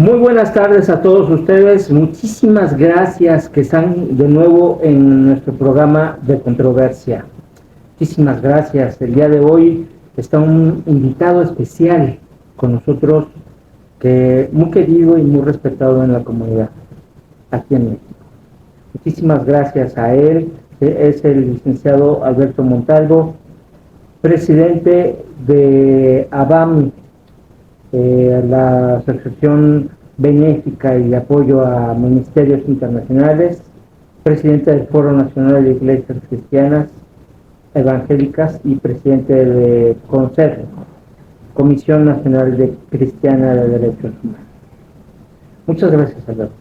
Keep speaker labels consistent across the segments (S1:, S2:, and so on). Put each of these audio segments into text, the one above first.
S1: Muy buenas tardes a todos ustedes. Muchísimas gracias que están de nuevo en nuestro programa de controversia. Muchísimas gracias. El día de hoy está un invitado especial con nosotros, que muy querido y muy respetado en la comunidad aquí en México. Muchísimas gracias a él. Es el licenciado Alberto Montalvo, presidente de ABAMI, la Asociación Benéfica y de Apoyo a Ministerios Internacionales, presidente del Foro Nacional de Iglesias Cristianas Evangélicas y presidente de CONCER, Comisión Nacional de Cristiana de Derechos Humanos. Muchas gracias, Alberto.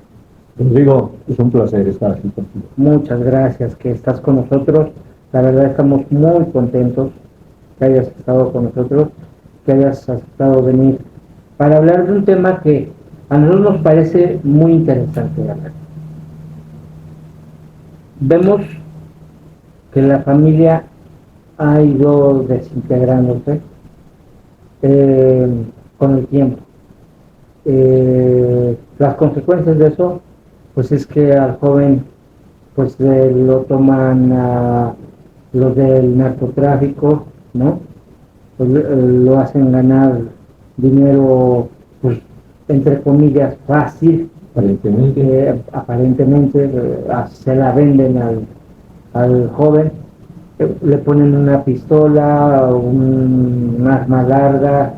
S2: Rodrigo, es un placer estar aquí contigo.
S1: Muchas gracias que estás con nosotros. La verdad estamos muy contentos que hayas estado con nosotros, que hayas aceptado venir para hablar de un tema que a nosotros nos parece muy interesante hablar. Vemos que la familia ha ido desintegrándose con el tiempo. Las consecuencias de eso, pues es que al joven pues lo toman a los del narcotráfico, ¿no? Pues, lo hacen ganar dinero, pues entre comillas fácil, aparentemente se la venden al joven, le ponen una pistola, un arma larga,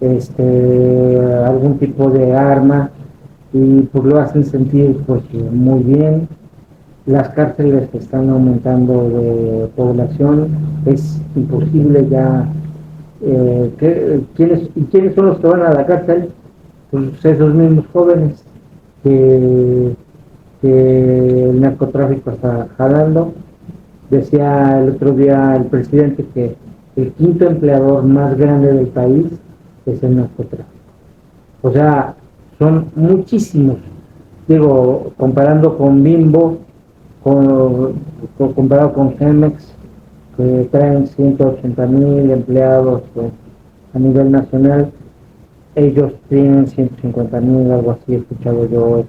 S1: algún tipo de arma, y pues lo hacen sentir pues muy bien. Las cárceles están aumentando de población, es imposible ya. ¿Quiénes son los que van a la cárcel? Pues esos mismos jóvenes que el narcotráfico está jalando. Decía el otro día el presidente que el quinto empleador más grande del país es el narcotráfico. O sea, son muchísimos. Digo, comparando con Bimbo, comparado con Cemex, que traen 180,000 empleados pues, a nivel nacional, ellos tienen 150,000, algo así, he escuchado yo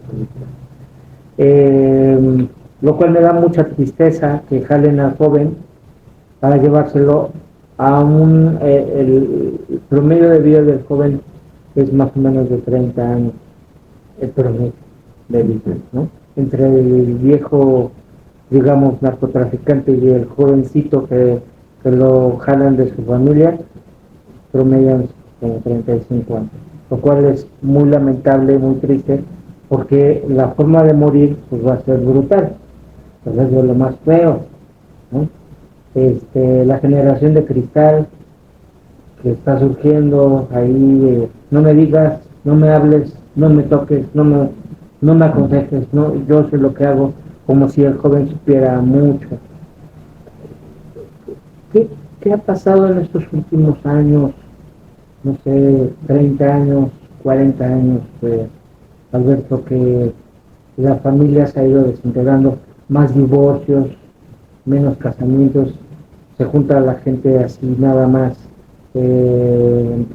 S1: esto. Lo cual me da mucha tristeza que jalen al joven para llevárselo a el promedio de vida del joven es más o menos de 30 años, el promedio de vida, ¿no? Entre el viejo, digamos, narcotraficante y el jovencito que lo jalan de su familia, promedian como 35 años, lo cual es muy lamentable, muy triste, porque la forma de morir pues va a ser brutal, pues es de lo más feo, ¿no? La generación de cristal que está surgiendo ahí, no me digas, no me hables, no me toques, no me aconsejes, no, yo sé lo que hago, como si el joven supiera mucho. ¿Qué ha pasado en estos últimos años? No sé, 30 años, 40 años, Alberto, que la familia se ha ido desintegrando, más divorcios, menos casamientos, se junta la gente así nada más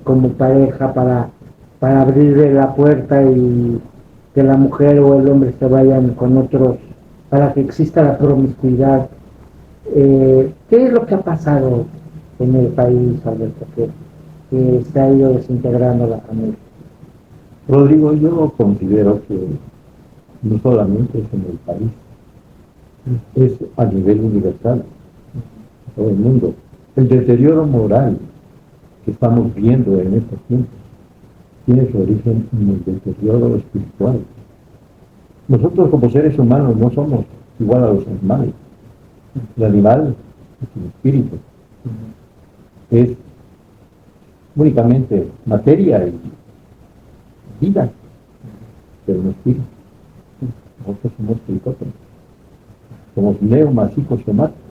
S1: como pareja para abrirle la puerta y que la mujer o el hombre se vayan con otros, para que exista la promiscuidad. ¿Qué es lo que ha pasado en el país, Alberto, que se ha ido desintegrando la familia?
S2: Rodrigo, yo considero que no solamente es en el país, es a nivel universal, todo el mundo. El deterioro moral que estamos viendo en estos tiempos tiene su origen en el deterioro espiritual. Nosotros como seres humanos no somos igual a los animales. El animal es un espíritu, es únicamente materia y vida, pero no espíritu. Nosotros somos psicóticos, somos neumas, psicosomáticos.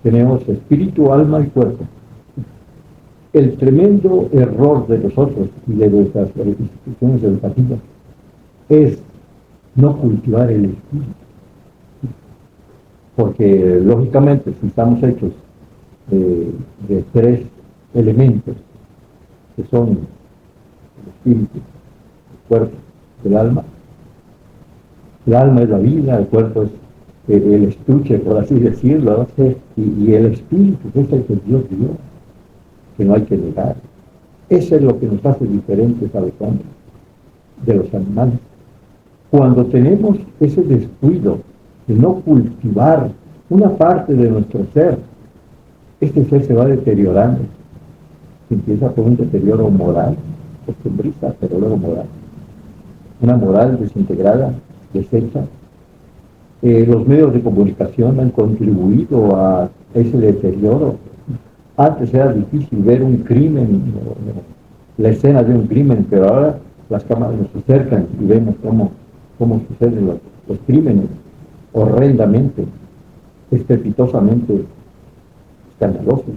S2: Tenemos espíritu, alma y cuerpo. El tremendo error de nosotros y de nuestras instituciones educativas es no cultivar el espíritu. Porque, lógicamente, si estamos hechos de tres elementos, que son el espíritu, cuerpo, el alma. El alma es la vida, el cuerpo es el estuche, por así decirlo, ¿no? Y el espíritu, que es el que Dios dio, que no hay que negar. Eso es lo que nos hace diferentes a los hombres, de los animales. Cuando tenemos ese descuido de no cultivar una parte de nuestro ser, este ser se va deteriorando. Empieza por un deterioro moral, costumbrista, pero luego moral. Una moral desintegrada, deshecha. Los medios de comunicación han contribuido a ese deterioro. Antes era difícil ver un crimen, la escena de un crimen, pero ahora las cámaras nos acercan y vemos cómo suceden los crímenes horrendamente, estrepitosamente escandalosos,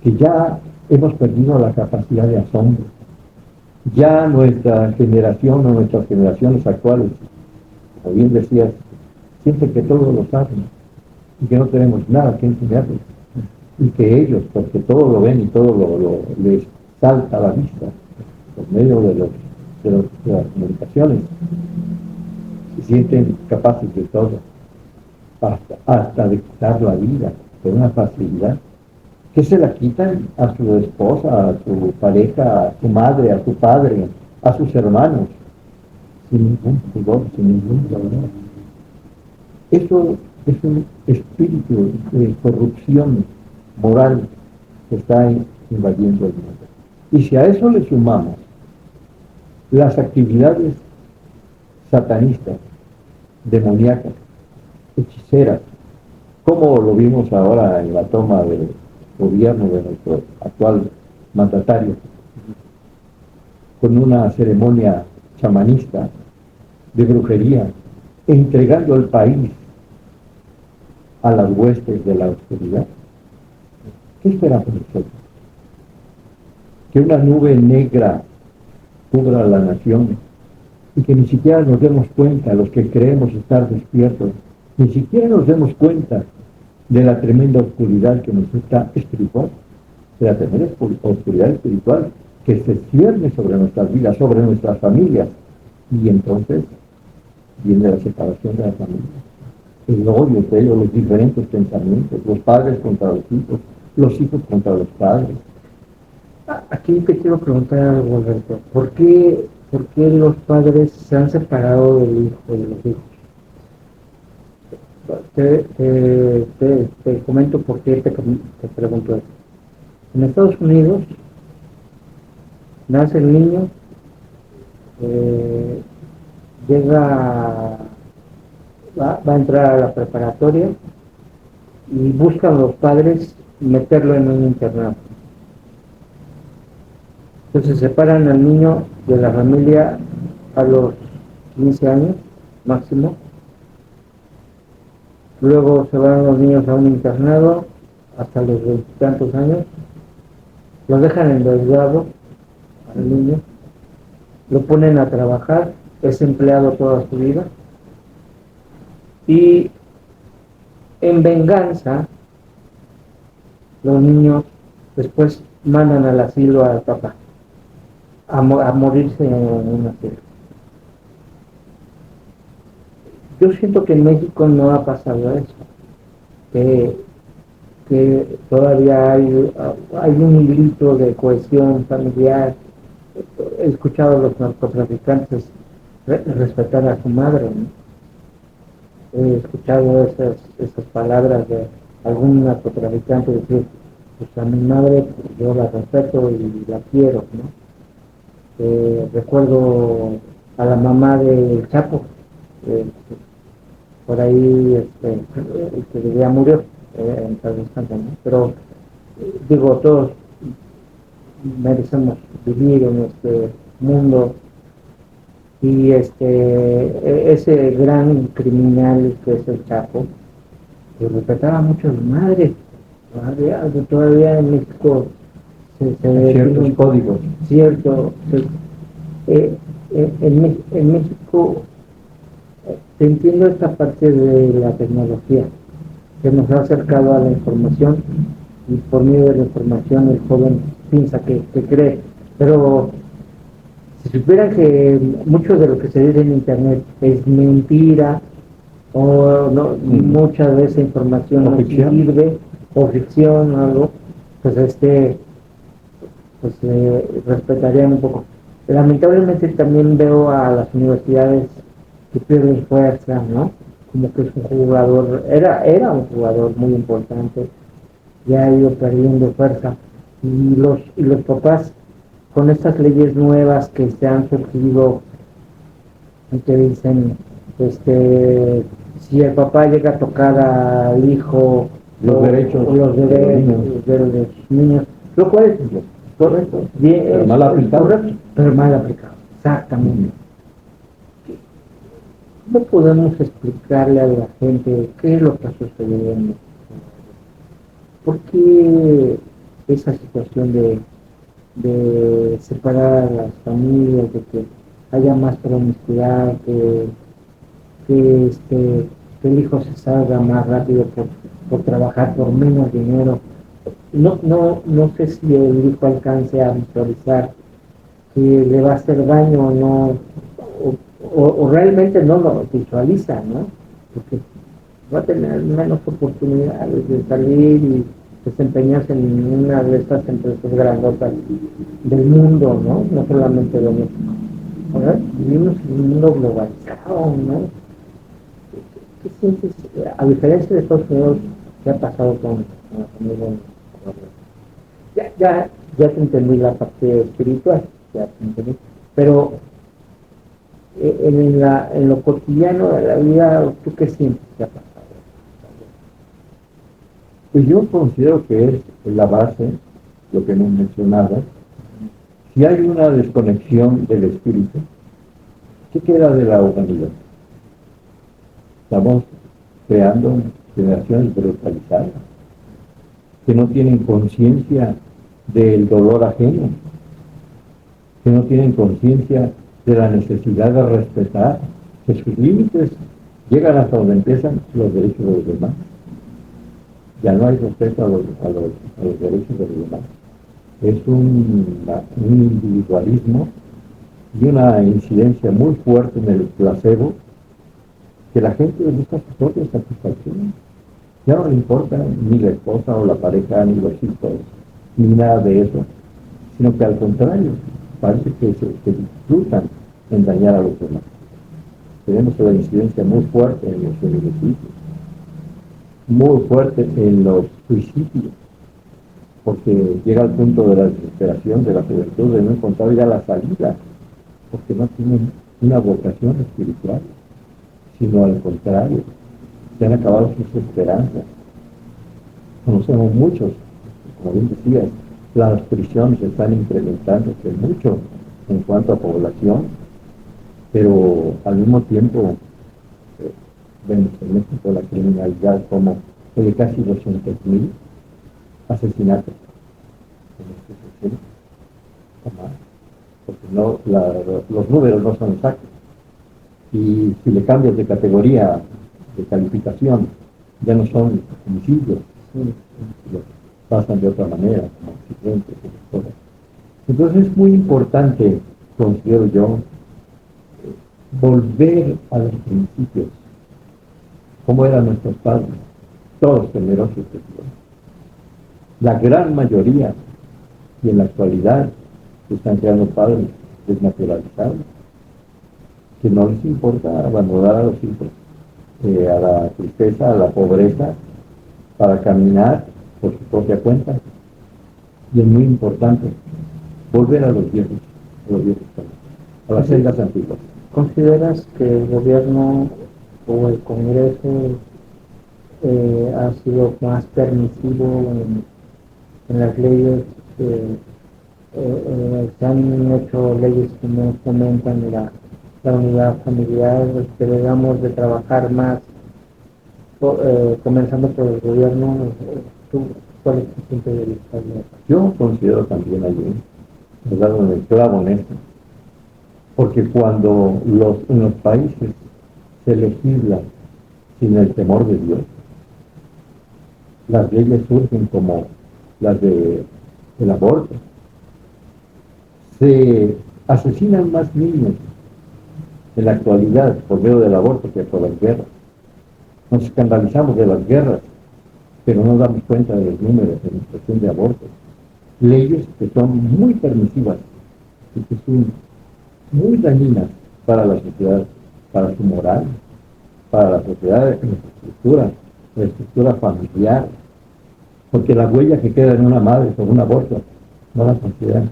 S2: que ya hemos perdido la capacidad de asombro. Ya nuestra generación o nuestras generaciones actuales, como bien decías, sienten que todos lo saben y que no tenemos nada que enseñarles. Y que ellos, porque todo lo ven y todo les salta a la vista por medio de las comunicaciones, se sienten capaces de todo, hasta de quitar la vida con una facilidad que se la quitan a su esposa, a su pareja, a su madre, a su padre, a sus hermanos, sin ningún pudor, sin ningún dolor. Eso es un espíritu de corrupción moral que está invadiendo el mundo. Y si a eso le sumamos las actividades satanistas, demoníacas, hechiceras, como lo vimos ahora en la toma del gobierno de nuestro actual mandatario, con una ceremonia chamanista de brujería, entregando el país a las huestes de la oscuridad. ¿Qué esperamos nosotros? Que una nube negra cubra la nación y que ni siquiera nos demos cuenta, los que creemos estar despiertos, ni siquiera nos demos cuenta de la tremenda oscuridad que nos está espiritual, de la tremenda oscuridad espiritual que se cierne sobre nuestras vidas, sobre nuestras familias, y entonces viene la separación de la familia, el odio entre ellos, los diferentes pensamientos, los padres contra los hijos contra los padres.
S1: Aquí te quiero preguntar algo, Alberto. ¿Por qué los padres se han separado del hijo, de los hijos? Te comento por qué te pregunto esto. En Estados Unidos nace el niño, va a entrar a la preparatoria y buscan los padres meterlo en un internado. Entonces separan al niño de la familia a los 15 años máximo. Luego se van los niños a un internado hasta los 20 y tantos años. Lo dejan endeudado al niño. Lo ponen a trabajar. Es empleado toda su vida. Y en venganza, los niños después mandan al asilo al papá a morirse en un asilo. Yo siento que en México no ha pasado eso, que todavía hay un hilito de cohesión familiar. He escuchado a los narcotraficantes respetar a su madre, ¿no? He escuchado esas palabras de algún narcotraficante decir, pues a mi madre yo la respeto y la quiero, ¿no? Recuerdo a la mamá del Chapo, por ahí que ya murió en paz descanse, ¿no? Pero digo, todos merecemos vivir en este mundo y ese gran criminal que es el Chapo, que respetaba mucho a su madre. Todavía en México se
S2: ciertos códigos.
S1: Cierto. En México entiendo esta parte de la tecnología que nos ha acercado a la información y por medio de la información el joven piensa que cree, pero Si supieran que mucho de lo que se dice en internet es mentira, o no, muchas veces información no sirve, o ficción o algo, pues respetarían un poco. Lamentablemente también veo a las universidades que pierden fuerza, ¿no? Como que es un jugador, era un jugador muy importante, ya ha ido perdiendo fuerza. Y los papás, con estas leyes nuevas que se han surgido, que dicen, si el papá llega a tocar al hijo
S2: los derechos
S1: o los derechos de los niños, lo cual es correcto, bien,
S2: pero mal aplicado.
S1: Correcto, pero mal aplicado, exactamente. ¿Cómo podemos explicarle a la gente qué es lo que está sucediendo? ¿Por qué esa situación de separar a las familias, de que haya más promiscuidad, que el hijo se salga más rápido por trabajar por menos dinero? No sé si el hijo alcance a visualizar que le va a hacer daño o no, o realmente no lo visualiza, ¿no? Porque va a tener menos oportunidades de salir y desempeñarse en una de estas empresas grandotas del mundo, ¿no? No solamente de México. Ahora vivimos en un mundo globalizado, ¿no? ¿Qué sientes? A diferencia de Estados Unidos, ¿qué ha pasado con la familia? Ya te entendí la parte espiritual, ya te entendí, pero en lo cotidiano de la vida, ¿tú qué sientes que ha pasado?
S2: Pues yo considero que es la base, lo que hemos mencionado. Si hay una desconexión del espíritu, ¿qué queda de la humanidad? Estamos creando generaciones brutalizadas, que no tienen conciencia del dolor ajeno, que no tienen conciencia de la necesidad de respetar, que sus límites llegan hasta donde empiezan los derechos de los demás. Ya no hay respeto a los derechos de los demás. Es un individualismo y una incidencia muy fuerte en el placebo, que la gente busca su propia satisfacción. Ya no le importa ni la esposa o la pareja, ni los hijos, ni nada de eso, sino que al contrario, parece que se disfrutan en dañar a los demás. Tenemos una incidencia muy fuerte en los feminicidios, muy fuerte en los suicidios, porque llega al punto de la desesperación de la juventud de no encontrar ya la salida, porque no tienen una vocación espiritual, sino al contrario, se han acabado sus esperanzas. Conocemos muchos, como bien decías, las prisiones están incrementándose mucho en cuanto a población, pero al mismo tiempo vemos en México la criminalidad como de casi 200,000 asesinatos en este sexenio, o más, porque los números no son exactos. Y si le cambias de categoría, de calificación, ya no son homicidios, los pasan de otra manera, como accidentes, cosas. Entonces es muy importante, considero yo, volver a los principios, como eran nuestros padres, todos temerosos de Dios. La gran mayoría, y en la actualidad, están creando padres desnaturalizados, que no les importa abandonar a los hijos a la tristeza, a la pobreza, para caminar por su propia cuenta. Y es muy importante volver a los viejos caminos, a las sendas antiguas.
S1: ¿Consideras que el gobierno o el Congreso ha sido más permisivo en las leyes? Se han hecho leyes que no fomentan la unidad familiar, que debemos de trabajar más, comenzando por el gobierno. ¿Tú cuál es tu punto de vista?
S2: Yo considero también allí, he dado en el clavo en esto, porque cuando en los países se legisla sin el temor de Dios, las leyes surgen como las del aborto. Se asesinan más niños en la actualidad por medio del aborto que por las guerras. Nos escandalizamos de las guerras, pero no damos cuenta de los números en cuestión de abortos. Leyes que son muy permisivas y que son muy dañinas para la sociedad, para su moral, para la sociedad, la estructura familiar, porque la huella que queda en una madre con un aborto no la consideran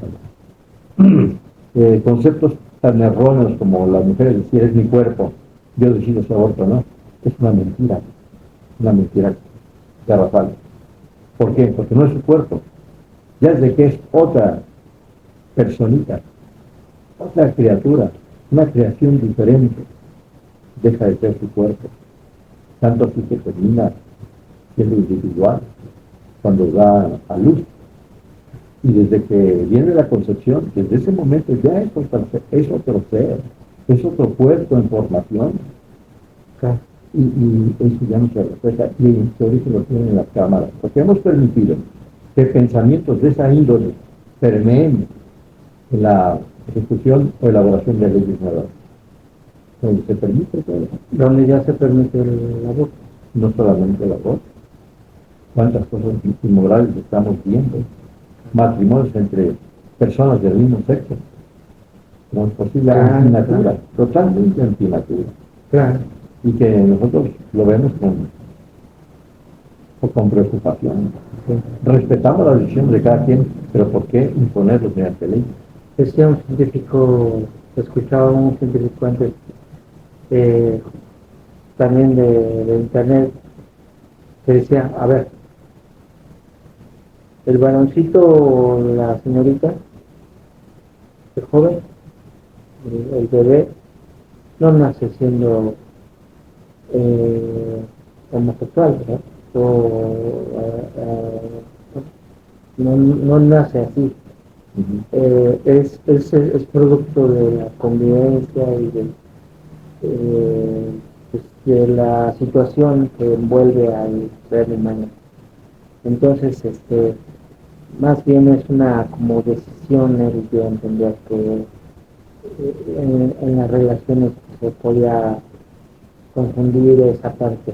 S2: conceptos tan erróneos como las mujeres decir es mi cuerpo, yo decido si aborto o no, es una mentira garrafal. ¿Por qué? Porque no es su cuerpo, ya desde que es otra personita, otra criatura, una creación diferente, deja de ser su cuerpo, tanto así que termina siendo individual cuando da a luz. Y desde que viene la concepción, desde ese momento ya es otro ser, es otro cuerpo en formación. Y eso ya no se respeta, y en su origen lo tienen en las cámaras, porque hemos permitido que pensamientos de esa índole permeen en la ejecución o elaboración de leyes nuevas. Donde se permite todo.
S1: Donde ya se permite el aborto.
S2: No solamente el aborto. ¿Cuántas cosas inmorales estamos viendo? Matrimonios entre personas del mismo sexo. No es posible, antinatura, totalmente antinatura.
S1: Claro.
S2: Y que nosotros lo vemos con preocupación.
S1: Sí.
S2: Respetamos la decisión de cada quien, pero ¿por qué imponerlos mediante ley?
S1: Decía un científico, escuchaba un científico antes, también de internet, que decía, a ver, el varoncito o la señorita, el joven, el bebé, no nace siendo homosexual, ¿verdad? No nace así. Es producto de la convivencia y de la situación que envuelve al ser humano. Entonces, más bien es una como decisión el de entender que en las relaciones se podía confundir esa parte.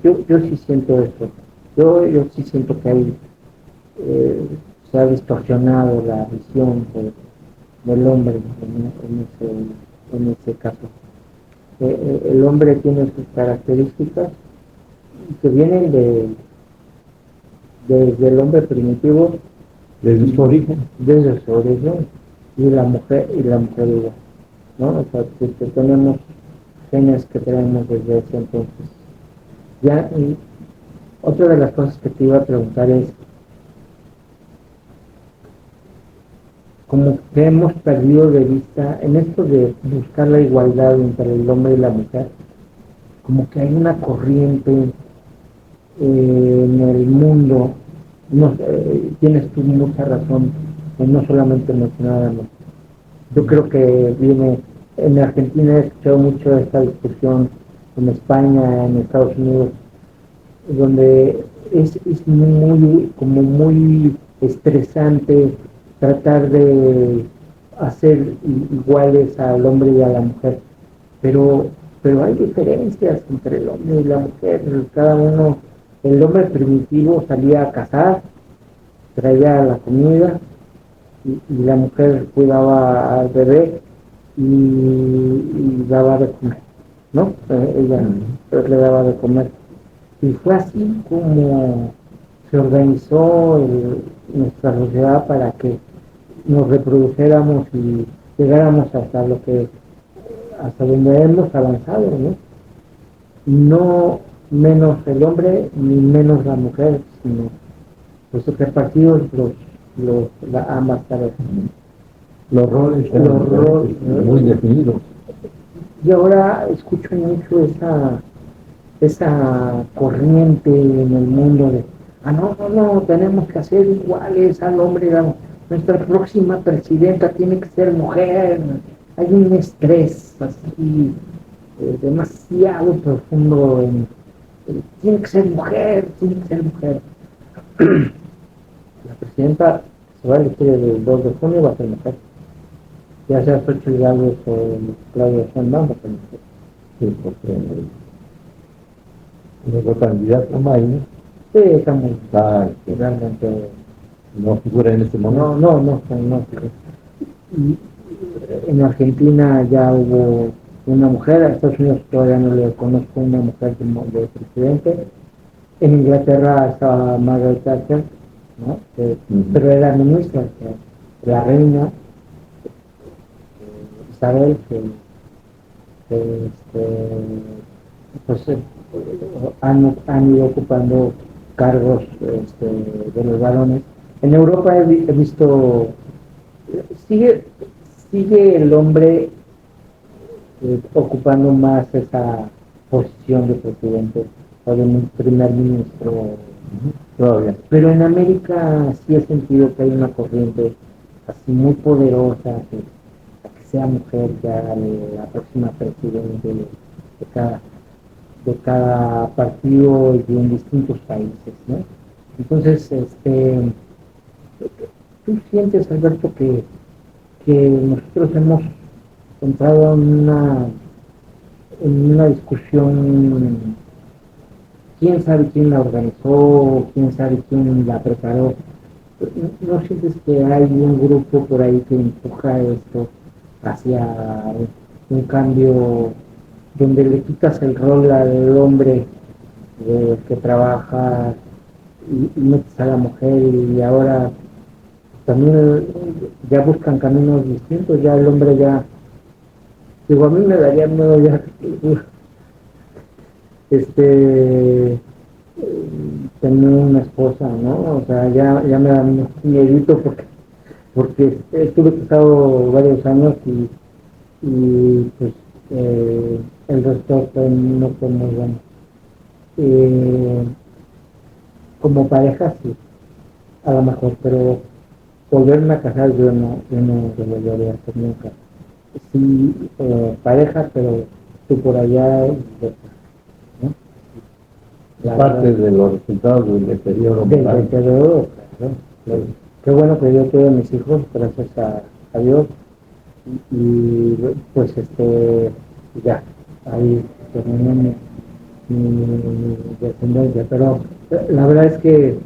S1: Yo sí siento eso. Yo sí siento que hay, se ha distorsionado la visión del hombre en ese caso. El hombre tiene sus características que vienen desde el hombre primitivo,
S2: desde su origen,
S1: y la mujer igual, ¿no? O sea, que tenemos genes que tenemos desde ese entonces. Ya, y otra de las cosas que te iba a preguntar es, como que hemos perdido de vista en esto de buscar la igualdad entre el hombre y la mujer, como que hay una corriente en el mundo, tienes tú mucha razón, no solamente mencionábamos. Yo creo que viene, en Argentina he escuchado mucho esta discusión, en España, en Estados Unidos, donde es muy estresante tratar de hacer iguales al hombre y a la mujer, pero hay diferencias entre el hombre y la mujer. Cada uno, el hombre primitivo salía a cazar, traía la comida, y la mujer cuidaba al bebé y daba de comer, ¿no? Ella le daba de comer. Y fue así como se organizó nuestra sociedad para que nos reprodujéramos y llegáramos hasta donde hemos avanzado, ¿no? No menos el hombre ni menos la mujer, sino pues repartidos ambas tareas.
S2: Los roles muy definidos.
S1: Y ahora escucho mucho esa corriente en el mundo de no, tenemos que hacer iguales al hombre, nuestra próxima presidenta tiene que ser mujer. Hay un estrés así demasiado profundo tiene que ser mujer. La presidenta va la historia del 2 de junio, va a ser mujer. Ya sea Xochitl Gálvez o Claudia Sheinbaum, va a ser mujer.
S2: Sí, porque nuestro candidato Maine
S1: Sí, está muy
S2: está,
S1: realmente.
S2: no figura en este momento.
S1: No. Y en Argentina ya hubo una mujer, a Estados Unidos todavía no le conozco una mujer de presidente. En Inglaterra estaba Margaret Thatcher, ¿no? Pero era ministra, o sea, la reina Isabel, pues, han ido ocupando cargos de los varones. En Europa he visto, sigue, sigue el hombre ocupando más esa posición de presidente o de primer ministro todavía. Pero en América sí he sentido que hay una corriente así muy poderosa que sea mujer, que haga la próxima presidente de cada partido y en distintos países, ¿no? Entonces, tú sientes, Alberto, que nosotros hemos entrado en una discusión, quién sabe quién la organizó, quién sabe quién la preparó. ¿No sientes que hay un grupo por ahí que empuja esto hacia un cambio donde le quitas el rol al hombre que trabaja y metes a la mujer y ahora también ya buscan caminos distintos, ya el hombre ya, digo, a mí me daría miedo ya tener una esposa, ¿no? O sea, ya me da miedito porque estuve casado varios años y pues el resultado no fue muy bueno. Como pareja sí, a lo mejor, pero volverme a casar yo no lo volvería a hacer nunca. Sí, pareja, pero tú por allá, ¿no?
S2: Parte de los resultados del deterioro
S1: del
S2: moral.
S1: deterioro, claro. Qué bueno que yo tuve mis hijos, gracias a Dios, y pues ya, ahí terminé mi descendencia, pero la verdad es que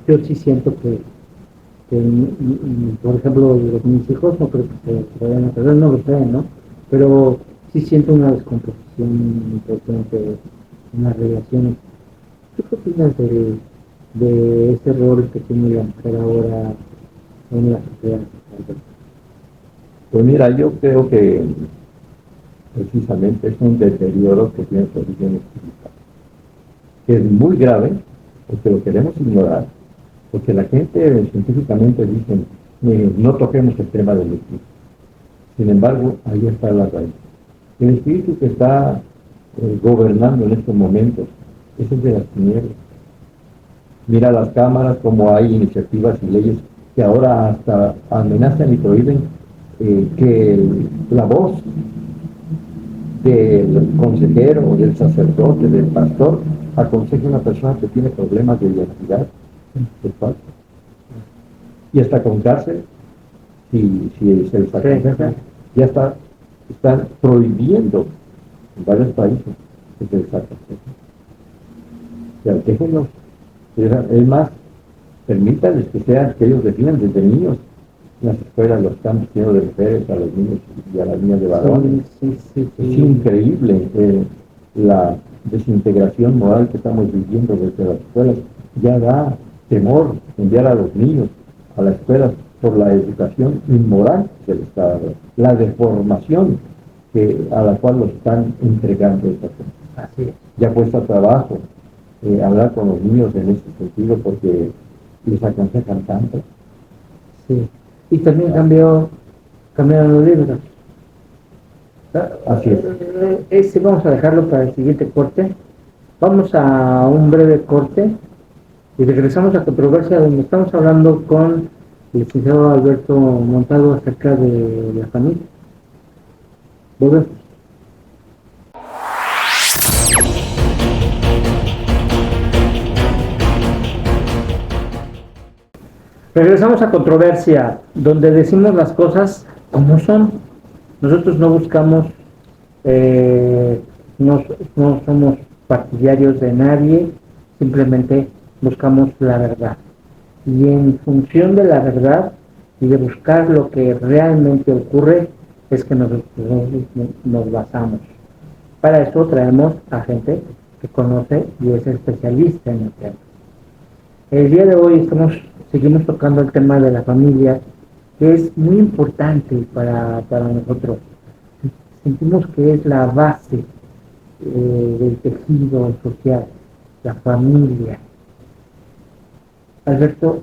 S1: yo sí siento que por ejemplo, mis hijos no creo que se vayan a perder, no lo sé, ¿no? Pero sí siento una descomposición importante en las relaciones. ¿Tú qué opinas de ese rol que tiene la mujer ahora en la sociedad?
S2: Pues mira, yo creo que precisamente es un deterioro que tiene su origen espiritual, que es muy grave porque lo queremos ignorar, porque la gente científicamente dice no toquemos el tema del espíritu. Sin embargo, ahí está la raíz. El espíritu que está gobernando en estos momentos es el de las tinieblas. Mira las cámaras, como hay iniciativas y leyes que ahora hasta amenazan y prohíben que la voz del consejero, del sacerdote, del pastor, aconseje a una persona que tiene problemas de identidad sexual. Y hasta con cárcel, si se les aconseja, ya están prohibiendo en varios países que se les aconseje. Ya, déjenlos. Es más, permítanles que sean, que ellos definen desde niños. En las escuelas los están vistiendo de mujeres a los niños y a las niñas de varones.
S1: Sí.
S2: Es increíble la desintegración moral que estamos viviendo desde las escuelas. Ya da temor enviar a los niños a la escuela por la educación inmoral que les está dando, la deformación a la cual los están entregando esta cosa.
S1: Así es.
S2: Ya cuesta trabajo hablar con los niños en ese sentido porque les aconsejan tanto.
S1: Sí. Y también cambiaron los libros.
S2: Así es.
S1: Vamos a dejarlo para el siguiente corte. Vamos a un breve corte y regresamos a Controversia, donde estamos hablando con el licenciado Alberto Montalvo acerca de la familia. Volvemos. Regresamos a controversia, donde decimos las cosas como son. Nosotros no buscamos, no, no somos partidarios de nadie, simplemente buscamos la verdad. Y en función de la verdad y de buscar lo que realmente ocurre, es que nosotros nos basamos. Para eso traemos a gente que conoce y es especialista en el tema. El día de hoy seguimos tocando el tema de la familia, que es muy importante para nosotros. Sentimos que es la base del tejido social, la familia. Alberto,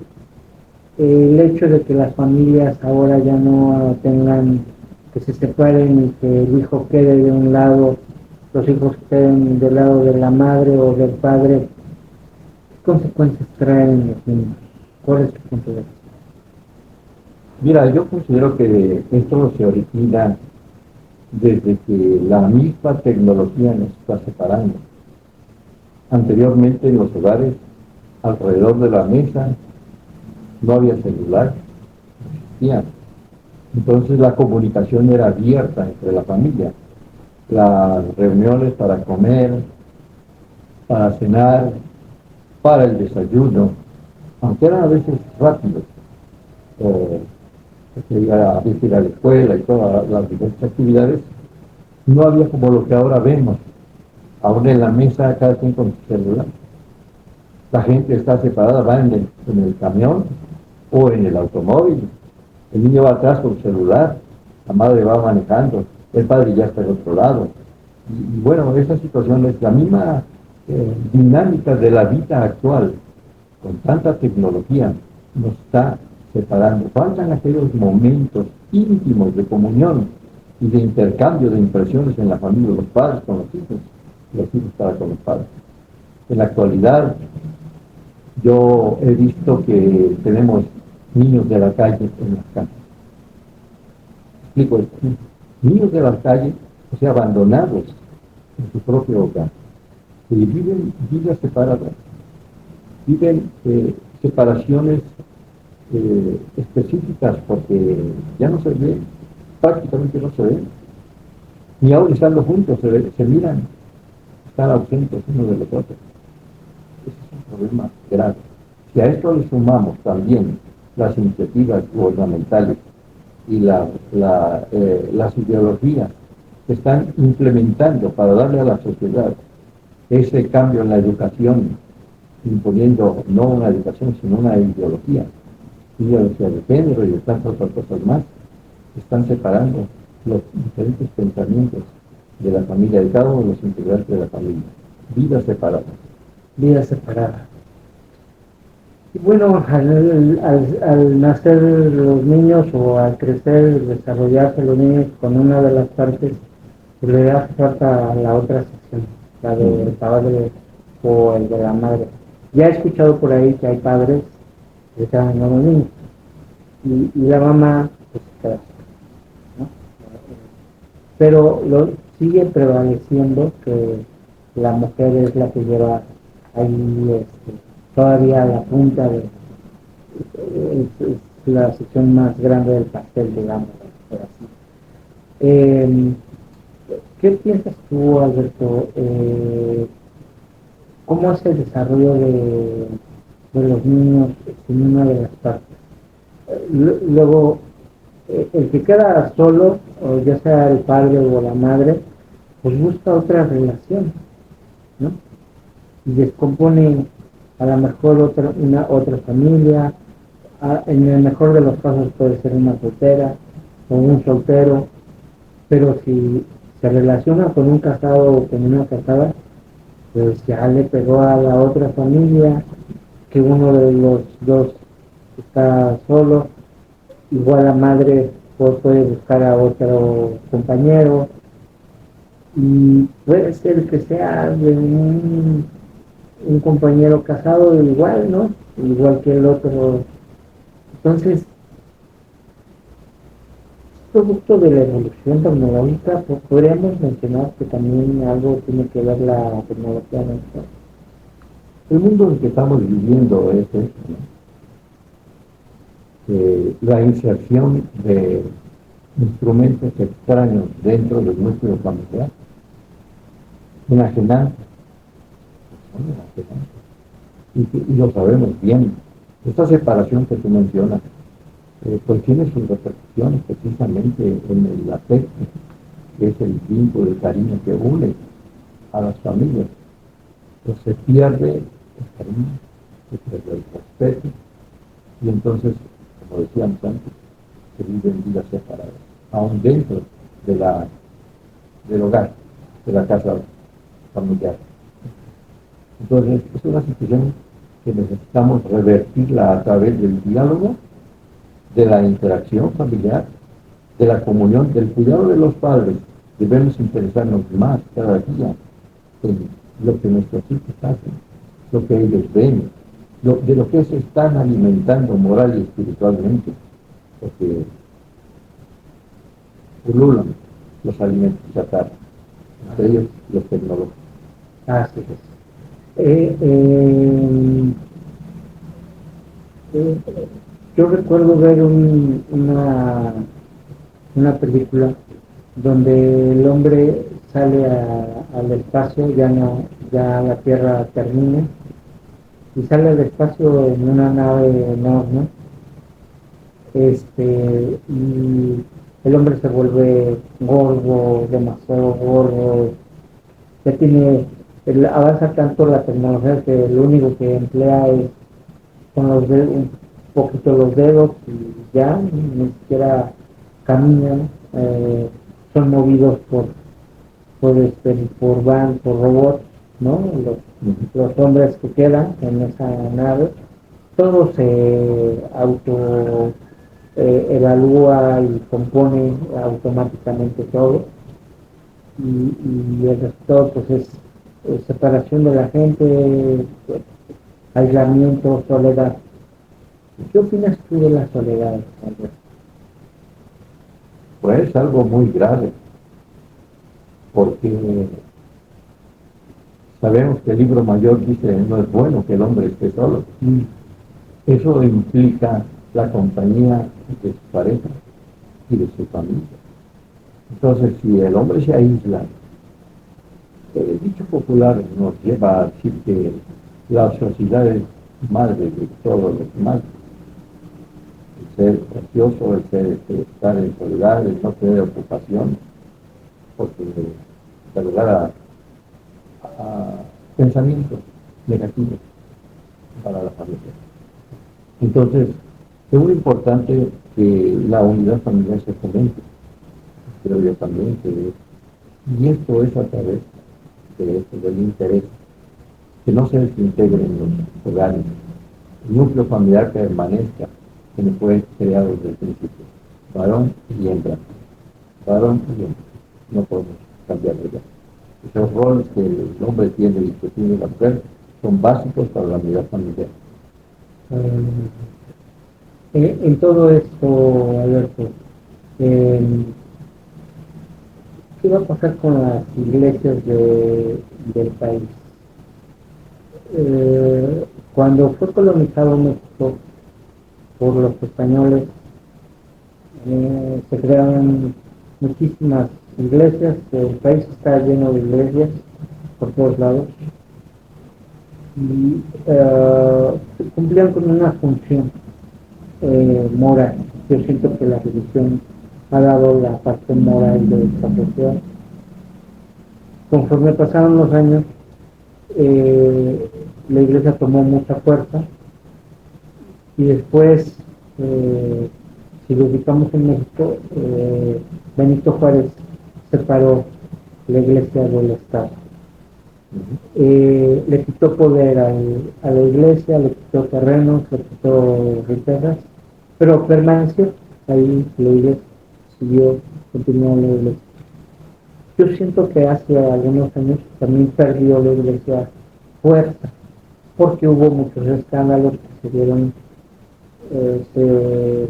S1: el hecho de que las familias ahora ya no tengan, que se separen y que el hijo quede de un lado, los hijos queden del lado de la madre o del padre, ¿qué consecuencias traen los niños? ¿Cuál es tu punto de vista?
S2: Mira, yo considero que esto se origina desde que la misma tecnología nos está separando. Anteriormente en los hogares, alrededor de la mesa, no había celular, no existía. Entonces la comunicación era abierta entre la familia. Las reuniones para comer, para cenar, para el desayuno, aunque eran a veces rápidos, ir a la escuela y todas las diversas actividades, no había como lo que ahora vemos. Ahora en la mesa cada quien con su celular. La gente está separada, va en el camión o en el automóvil. El niño va atrás con su celular, la madre va manejando, el padre ya está en otro lado. Y bueno, esa situación es la misma dinámica de la vida actual, con tanta tecnología, nos está separando. Faltan aquellos momentos íntimos de comunión y de intercambio de impresiones en la familia, los padres con los hijos para con los padres. En la actualidad, yo he visto que tenemos niños de la calle en las casas. Explico esto. Niños de la calle, o sea, abandonados en su propio hogar, y viven vidas separadas, viven separaciones específicas, porque ya no se ven, prácticamente no se ven, ni aún estando juntos se miran, están ausentes unos de los otros. Ese es un problema grave. Si a esto le sumamos también las iniciativas gubernamentales y las ideologías que están implementando para darle a la sociedad ese cambio en la educación, imponiendo no una educación, sino una ideología de género y de tantas otras cosas más, están separando los diferentes pensamientos de la familia, de cada uno de los integrantes de la familia. Vidas separadas.
S1: Vida separada. Y bueno, al nacer los niños o al crecer, desarrollarse los niños con una de las partes, le hace falta la otra sección, la del padre o el de la madre. Ya he escuchado por ahí que hay padres que están en los niños y la mamá pues queda, ¿no? Pero sigue prevaleciendo que la mujer es la que lleva ahí todavía la punta de es la sección más grande del pastel, digamos, por así. ¿Qué piensas tú, Alberto? ¿Cómo es el desarrollo de los niños en una de las partes? Luego, el que queda solo, o ya sea el padre o la madre, pues busca otra relación, ¿no? Y descompone a lo mejor otra familia, en el mejor de los casos puede ser una soltera o un soltero, pero si se relaciona con un casado o con una casada, pues ya le pegó a la otra familia, que uno de los dos está solo, igual la madre puede buscar a otro compañero, y puede ser que sea de un compañero casado igual, ¿no? Igual que el otro. Entonces, producto de la evolución tecnológica, pues podríamos mencionar que también algo tiene que ver la tecnología, ¿no?
S2: El mundo en que estamos viviendo es este, ¿no? la inserción de instrumentos extraños dentro del núcleo familiar, enajenantes, son enajenantes, y lo sabemos bien. Esta separación que tú mencionas, pues tiene sus repercusiones precisamente en el afecto, que es el vínculo de cariño que une a las familias. Pues se pierde el cariño, se pierde el respeto, y entonces, como decíamos antes, se viven vidas separadas, aún dentro del hogar, de la casa familiar. Entonces, es una situación que necesitamos revertirla a través del diálogo, de la interacción familiar, de la comunión, del cuidado de los padres. Debemos interesarnos más cada día en lo que nuestros hijos hacen, lo que ellos ven, de lo que se están alimentando moral y espiritualmente, porque pululan los alimentos chatarra, entre ellos los tecnológicos.
S1: Así es. Yo recuerdo ver una película donde el hombre sale al espacio, ya la Tierra termina, y sale al espacio en una nave enorme, y el hombre se vuelve gordo, demasiado gordo, ya avanza tanto la tecnología que lo único que emplea es con los dedos, un poquito los dedos, y ya ni siquiera caminan, son movidos por robots, ¿no? Los hombres que quedan en esa nave, todo se auto evalúa y compone automáticamente todo, y el resultado pues es separación de la gente, aislamiento, soledad. ¿Qué opinas tú de la soledad, Albert?
S2: Pues algo muy grave, porque sabemos que el libro mayor dice no es bueno que el hombre esté solo. Eso implica la compañía de su pareja y de su familia. Entonces, si el hombre se aísla, el dicho popular nos lleva a decir que la ociosidad es madre de todos los males. El ser ocioso, el ser estar en soledad, el no tener ocupación, porque da lugar a pensamientos negativos para la familia. Entonces, es muy importante que la unidad familiar se fomente, creo yo también, y esto es a través del interés, que no se desintegren los hogares, el núcleo familiar permanezca, que no fue creado desde el principio, varón y hembra, no podemos cambiarlo ya. Esos roles que el hombre tiene y que tiene la mujer son básicos para la unidad familiar.
S1: En todo esto, Alberto, ¿qué va a pasar con las iglesias del país? Cuando fue colonizado México por los españoles, se crearon muchísimas iglesias, el país está lleno de iglesias por todos lados, y cumplían con una función moral. Yo siento que la religión ha dado la parte moral de esta sociedad. Conforme pasaron los años, la iglesia tomó mucha fuerza, y después, si lo ubicamos en México, Benito Juárez separó la iglesia del Estado. Le quitó poder a la iglesia, le quitó terrenos, le quitó riquezas, pero permaneció ahí la iglesia, continuó la iglesia. Yo siento que hace algunos años también perdió la iglesia fuerza, porque hubo muchos escándalos que se dieron, se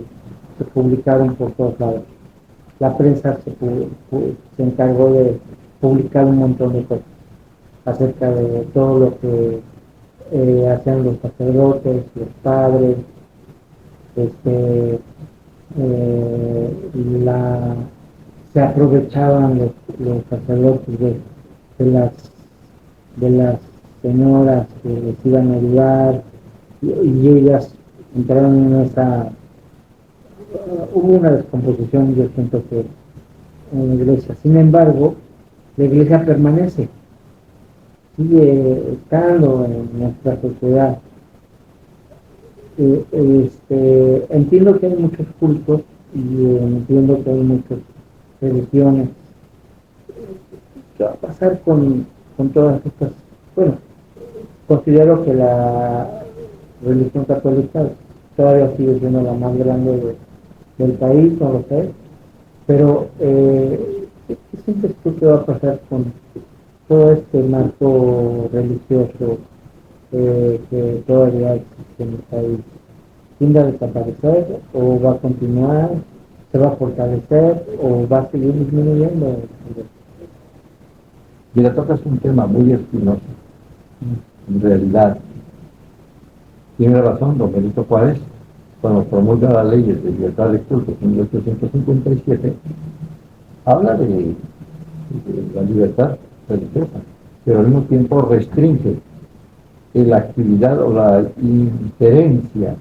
S1: publicaron por todos lados. La prensa se encargó de publicar un montón de cosas acerca de todo lo que hacían los sacerdotes, los padres, este, eh, la, se aprovechaban los sacerdotes de las, de las señoras que les iban a ayudar y ellas entraron en esa, hubo una descomposición, yo siento que en la iglesia. Sin embargo, la iglesia permanece, sigue estando en nuestra sociedad. Entiendo que hay muchos cultos y entiendo que hay muchas religiones. ¿Qué va a pasar con todas estas? Bueno, considero que la religión católica todavía sigue siendo la más grande del país, no lo sé, pero ¿qué sientes tú que va a pasar con todo este marco religioso que todavía existe en el país? ¿Tiende a desaparecer o va a continuar? ¿Se va a fortalecer o va a seguir disminuyendo?
S2: Mira, tocas un tema muy espinoso. En realidad, tiene razón don Benito Juárez, cuando promulga las leyes de libertad de culto en 1857, habla de la libertad religiosa, pero al mismo tiempo restringe la actividad o la injerencia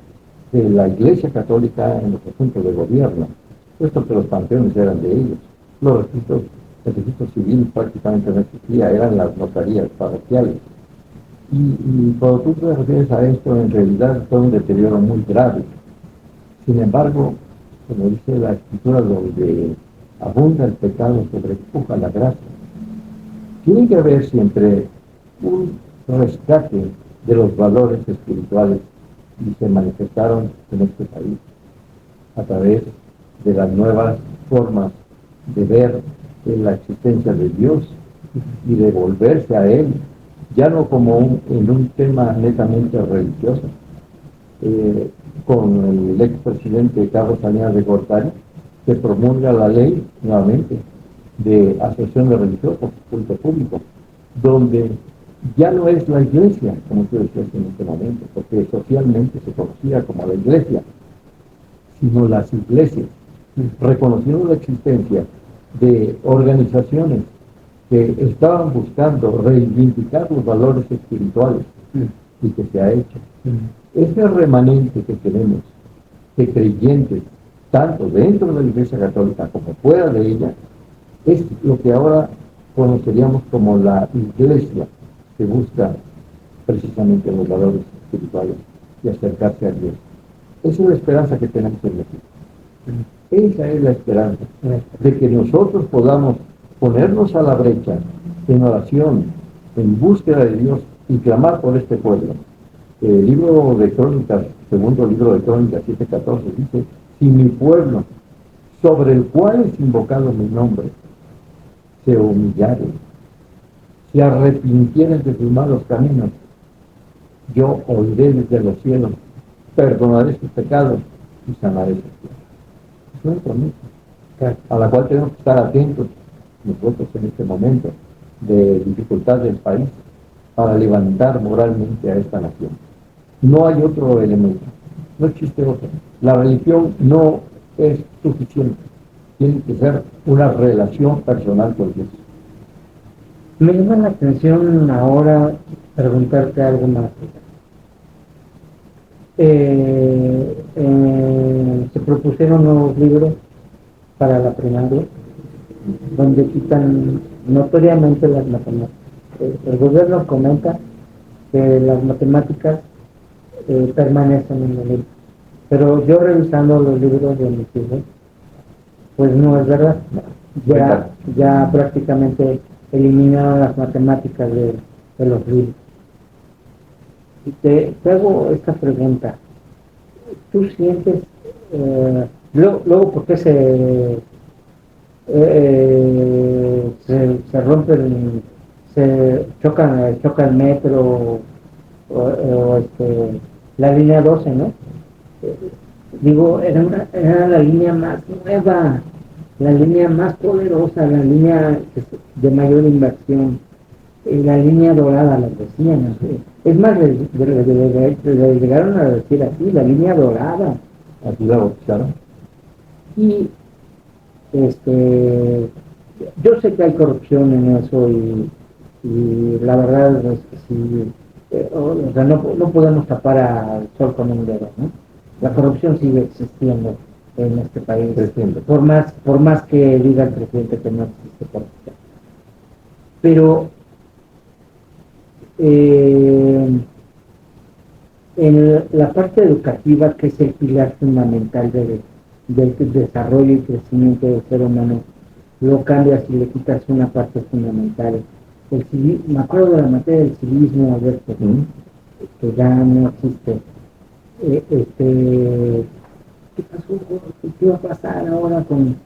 S2: de la Iglesia Católica en los asuntos de gobierno, puesto que los panteones eran de ellos. El registro civil prácticamente no existía, eran las notarías parroquiales. Y cuando tú te refieres a esto, en realidad fue un deterioro muy grave. Sin embargo, como dice la Escritura, donde abunda el pecado, sobrepuja la gracia. Tiene que haber siempre un rescate de los valores espirituales y se manifestaron en este país a través de las nuevas formas de ver la existencia de Dios y de volverse a Él, ya no como en un tema netamente religioso, con el expresidente Carlos Salinas de Gortari, que promulga la ley nuevamente de asociación de religiosos, culto público, donde ya no es la iglesia, como tú decías en este momento, porque socialmente se conocía como la iglesia, sino las iglesias, reconociendo la existencia de organizaciones que estaban buscando reivindicar los valores espirituales y que se ha hecho. Ese remanente que tenemos de creyentes, tanto dentro de la Iglesia Católica como fuera de ella, es lo que ahora conoceríamos como la Iglesia que busca precisamente los valores espirituales y acercarse a Dios. Esa es la esperanza que tenemos en México. Esa es la esperanza, de que nosotros podamos ponernos a la brecha en oración, en búsqueda de Dios y clamar por este pueblo. El libro de Crónicas, segundo libro de Crónicas 7:14, dice: si mi pueblo, sobre el cual es invocado mi nombre, se humillare, se arrepintieren de sus malos caminos, yo oiré desde los cielos, perdonaré sus pecados y sanaré sus tierras. Es una promesa a la cual tenemos que estar atentos nosotros en este momento de dificultad del país para levantar moralmente a esta nación. No hay otro elemento, no existe otro. La religión no es suficiente, tiene que ser una relación personal con Dios.
S1: Me llama la atención ahora preguntarte algo más. Se propusieron nuevos libros para la primaria, donde quitan notoriamente las matemáticas. El gobierno comenta que las matemáticas permanecen en el libro, pero yo revisando los libros de mis hijos, pues no es verdad. Ya prácticamente eliminaron las matemáticas de los libros. Y te hago esta pregunta. ¿Tú sientes, luego por qué se rompen, se choca el metro o la línea 12, ¿no? Digo, era la línea más nueva, la línea más poderosa, la línea de mayor inversión, la línea dorada, la decían, ¿no? Es más, le llegaron a decir así, la línea dorada,
S2: Así la bautizaron.
S1: Y yo sé que hay corrupción en eso y la verdad es que sí, o sea, no podemos tapar al sol con un dedo, ¿no? La corrupción sigue existiendo en este país, por más que diga el presidente que no existe corrupción. Pero en la parte educativa, que es el pilar fundamental del desarrollo y crecimiento del ser humano, lo cambias y le quitas una parte fundamental. Me acuerdo de la materia del civismo, Alberto, que ya no existe. ¿Qué pasó? ¿Qué va a pasar ahora con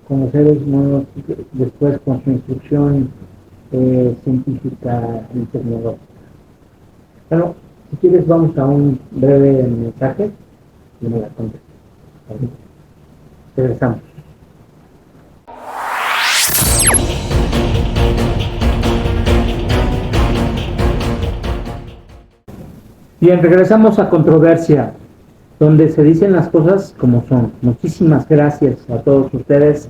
S1: los seres humanos después con su instrucción científica y tecnológica? Bueno, si quieres vamos a un breve mensaje y me la contestas. Regresamos. Bien, regresamos a Controversia, donde se dicen las cosas como son. Muchísimas gracias a todos ustedes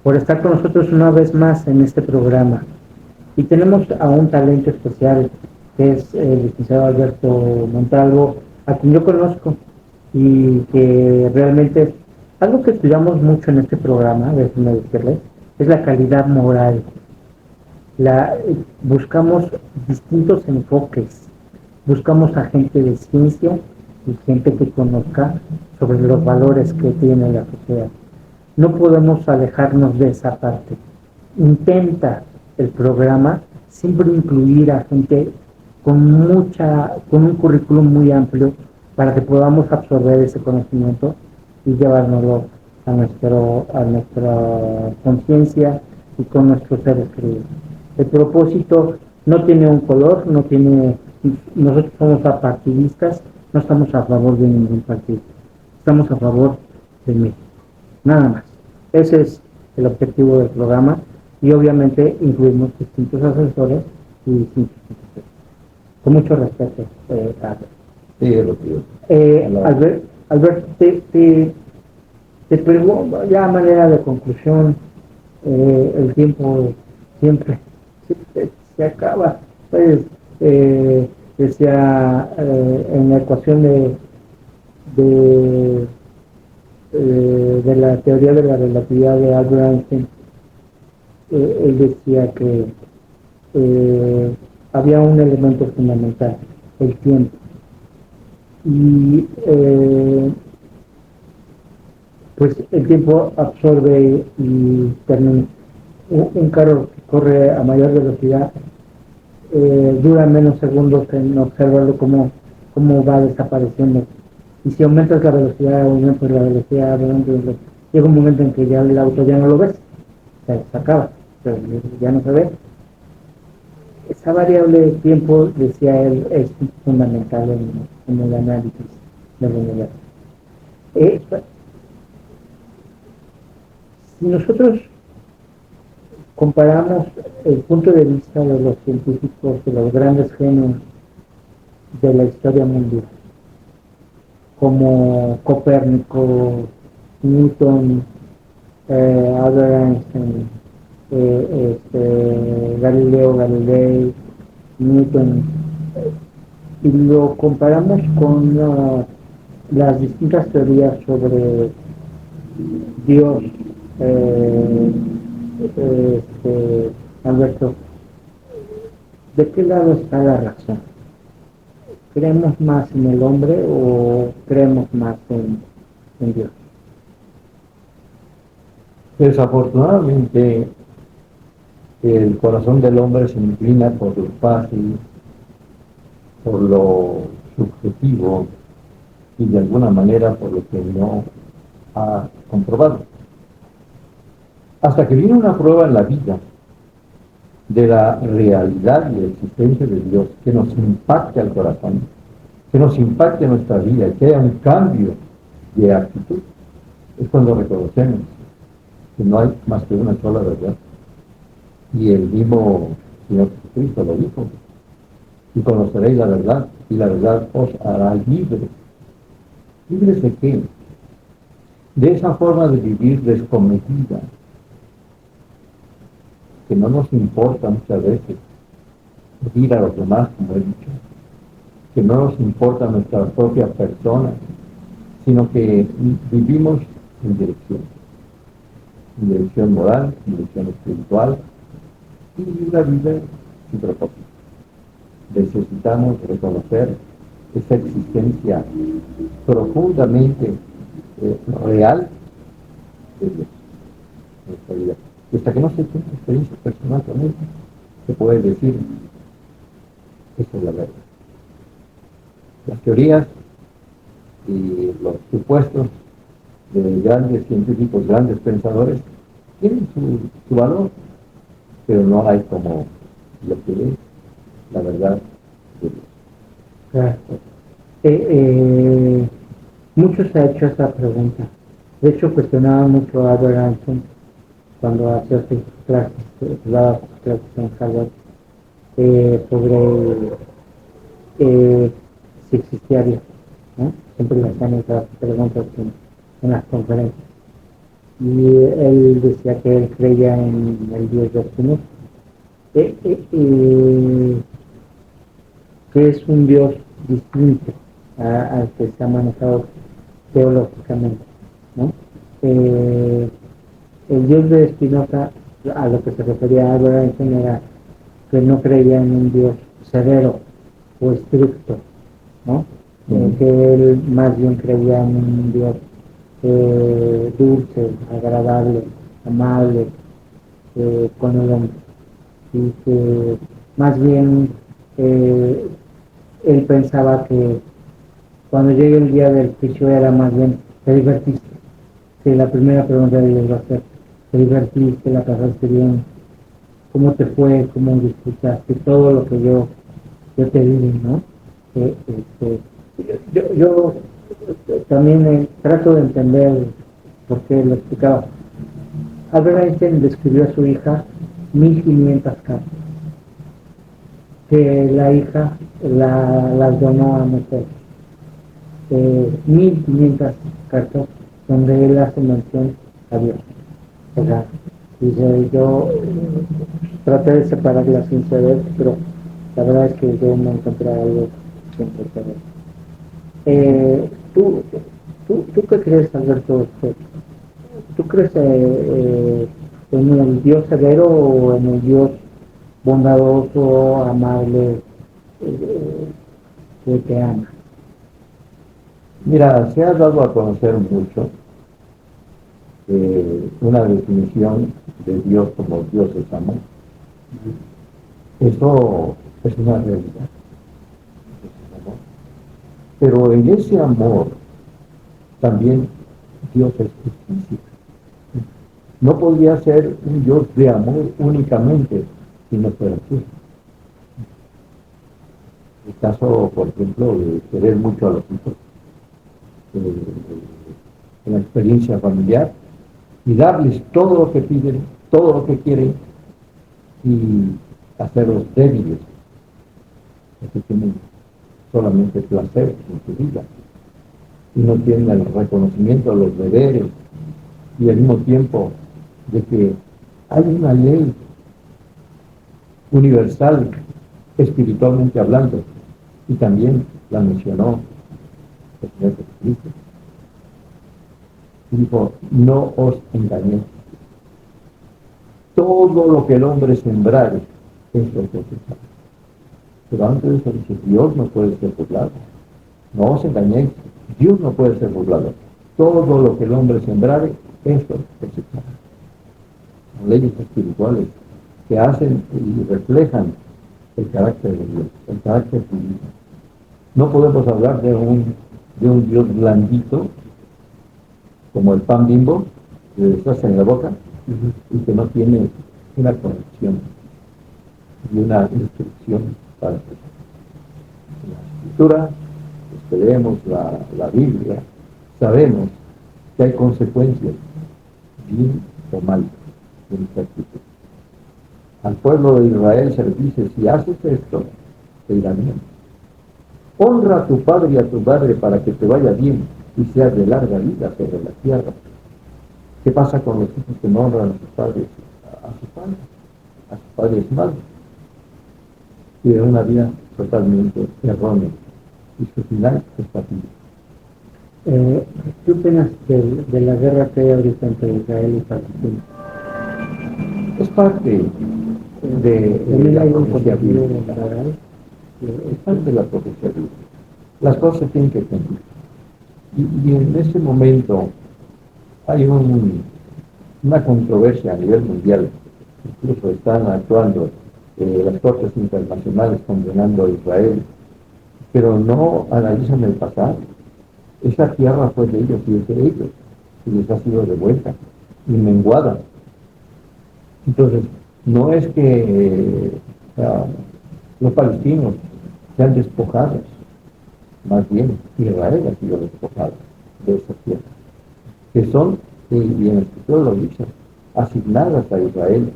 S1: por estar con nosotros una vez más en este programa. Y tenemos a un talento especial, que es el licenciado Alberto Montalvo, a quien yo conozco y que realmente algo que estudiamos mucho en este programa, déjenme decirles, es la calidad moral. Buscamos distintos enfoques, buscamos a gente de ciencia y gente que conozca sobre los valores que tiene la sociedad. No podemos alejarnos de esa parte. Intenta el programa siempre incluir a gente con un currículum muy amplio para que podamos absorber ese conocimiento y llevárnoslo a nuestra conciencia y con nuestros seres queridos. El propósito no tiene un color, nosotros somos apartidistas, no estamos a favor de ningún partido, estamos a favor de México, nada más. Ese es el objetivo del programa y obviamente incluimos distintos asesores y distintos asesores. Con mucho respeto, Carlos.
S2: Sí, es lo que
S1: Alberto, te pregunto, ya a manera de conclusión, el tiempo siempre se acaba. Pues, decía en la ecuación de la teoría de la relatividad de Albert Einstein, él decía que había un elemento fundamental, el tiempo. Y pues el tiempo absorbe y termina. Un carro que corre a mayor velocidad dura menos segundos en observarlo cómo va desapareciendo. Y si aumentas la velocidad, aumentas la velocidad, llega un momento en que ya el auto ya no lo ves, se acaba, ya no se ve. Esa variable de tiempo, decía él, es fundamental en el análisis del universo. Si nosotros comparamos el punto de vista de los científicos, de los grandes genios de la historia mundial, como Copérnico, Newton, Albert Einstein, Galileo Galilei, Newton, y lo comparamos con las distintas teorías sobre Dios, Alberto, ¿de qué lado está la razón? ¿Creemos más en el hombre o creemos más en Dios?
S2: Desafortunadamente, el corazón del hombre se inclina por lo fácil, por lo subjetivo y de alguna manera por lo que no ha comprobado. Hasta que viene una prueba en la vida de la realidad y la existencia de Dios que nos impacte al corazón, que nos impacte nuestra vida, que haya un cambio de actitud, es cuando reconocemos que no hay más que una sola verdad. Y el mismo Señor Jesucristo lo dijo: y conoceréis la verdad, y la verdad os hará libres. ¿Libres de qué? de esa forma de vivir descomedida, que no nos importa muchas veces ir a los demás, como he dicho, que no nos importa nuestra propia persona, sino que vivimos en dirección moral, en dirección espiritual, y una vida sin propósito. Necesitamos reconocer esa existencia profundamente real de Dios en nuestra vida. Y hasta que no se tenga una experiencia personal con Él, se puede decir, esa es la verdad. Las teorías y los supuestos de grandes científicos, grandes pensadores, tienen su valor, pero no hay como lo que es la verdad de Dios.
S1: Claro. Mucho se ha hecho esta pregunta. De hecho, cuestionaba mucho a Albert Einstein cuando hacía sus clases, daba sus clases en Harvard, sobre si existía Dios, ¿no? Siempre le hacían esas preguntas en las conferencias. Y él decía que él creía en el Dios de Espinoza, que es un Dios distinto al que se ha manejado teológicamente, ¿no? El Dios de Spinoza, a lo que se refería Albert Einstein, era que no creía en un Dios severo o estricto, ¿no? Que él más bien creía en un Dios dulce, agradable, amable con el hombre, y que más bien él pensaba que cuando llegue el día del juicio era más bien, ¿te divertiste? Que la primera pregunta les va a ser, ¿te divertiste? ¿La pasaste bien? ¿Cómo te fue? ¿Cómo disfrutaste? Todo lo que yo te di, ¿no? Yo también trato de entender por qué lo explicaba. Albert Einstein describió a su hija 1500 cartas, que la hija las donó a Mercedes. 1500 cartas donde él hace mención a Dios. O sea, dice, yo traté de separarlas sin saber, pero la verdad es que yo no encontré algo siempre saber. ¿Tú qué crees, Alberto? ¿Tú crees en el Dios severo o en el Dios bondadoso, amable, que te ama?
S2: Mira, se ha dado a conocer mucho una definición de Dios como Dios es amor. Eso es una realidad. Pero en ese amor también Dios es justicia. No podría ser un Dios de amor únicamente si no fuera así. El caso, por ejemplo, de querer mucho a los hijos, en la experiencia familiar, y darles todo lo que piden, todo lo que quieren, y hacerlos débiles, porque tienen solamente placer en su vida, y no tienen el reconocimiento de los deberes, y al mismo tiempo de que hay una ley universal, espiritualmente hablando, y también la mencionó el Señor Jesucristo. Dijo, no os engañéis. Todo lo que el hombre sembrare, es lo que cosechará. Pero antes de eso dice, Dios no puede ser burlado. No os engañéis, Dios no puede ser burlado. Todo lo que el hombre sembrare, es lo que cosechará. Son leyes espirituales que hacen y reflejan el carácter de Dios, el carácter divino. No podemos hablar de un Dios blandito, como el pan Bimbo, que le deshace en la boca, y que no tiene una conexión y una instrucción para eso. En la Escritura, los que leemos la Biblia, sabemos que hay consecuencias, bien o mal, de nuestra actitud. Al pueblo de Israel se le dice, si haces esto, te irá bien. Honra a tu padre y a tu madre para que te vaya bien y sea de larga vida sobre la tierra. ¿Qué pasa con los hijos que no honran a sus padres? A sus padres y madres? Tienen una vida totalmente errónea y su final es fatídico.
S1: ¿Qué opinas de la guerra que hay ahorita entre Israel y Palestina?
S2: Es parte de la profecía bíblica. Es parte de la profecía bíblica. Las cosas tienen que cumplir. Y en este momento hay una controversia a nivel mundial. Incluso están actuando las cortes internacionales condenando a Israel, pero no analizan el pasado. Esa tierra fue de ellos y es de ellos, y les ha sido devuelta y menguada. Entonces, no es que los palestinos sean despojados, más bien Israel ha sido despojado de esa tierra, que son, y en el escritor lo dice, asignadas a Israel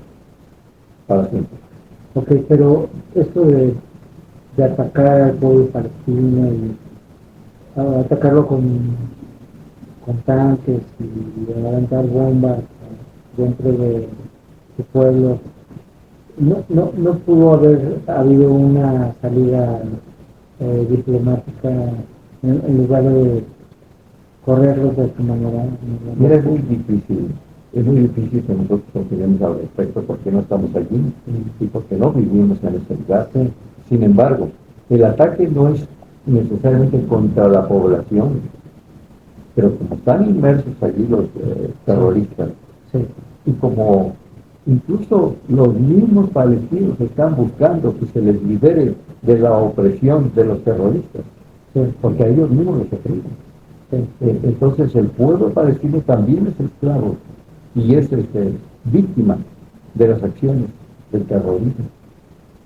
S2: para siempre.
S1: Ok, pero esto de atacar al pueblo palestino y atacarlo con tanques y levantar bombas dentro de su pueblo, no pudo haber habido una salida diplomática en lugar de correrlos de su manera.
S2: Mira, es muy difícil que nosotros opinemos al respecto porque no estamos allí y porque no vivimos en ese lugar.
S1: Sí.
S2: Sin embargo, el ataque no es necesariamente contra la población, pero como están inmersos allí los terroristas,
S1: Sí.
S2: y como incluso los mismos palestinos están buscando que se les libere de la opresión de los terroristas,
S1: Sí.
S2: porque a ellos mismos los oprimen.
S1: Sí.
S2: Entonces el pueblo palestino también es esclavo y es víctima de las acciones del terrorismo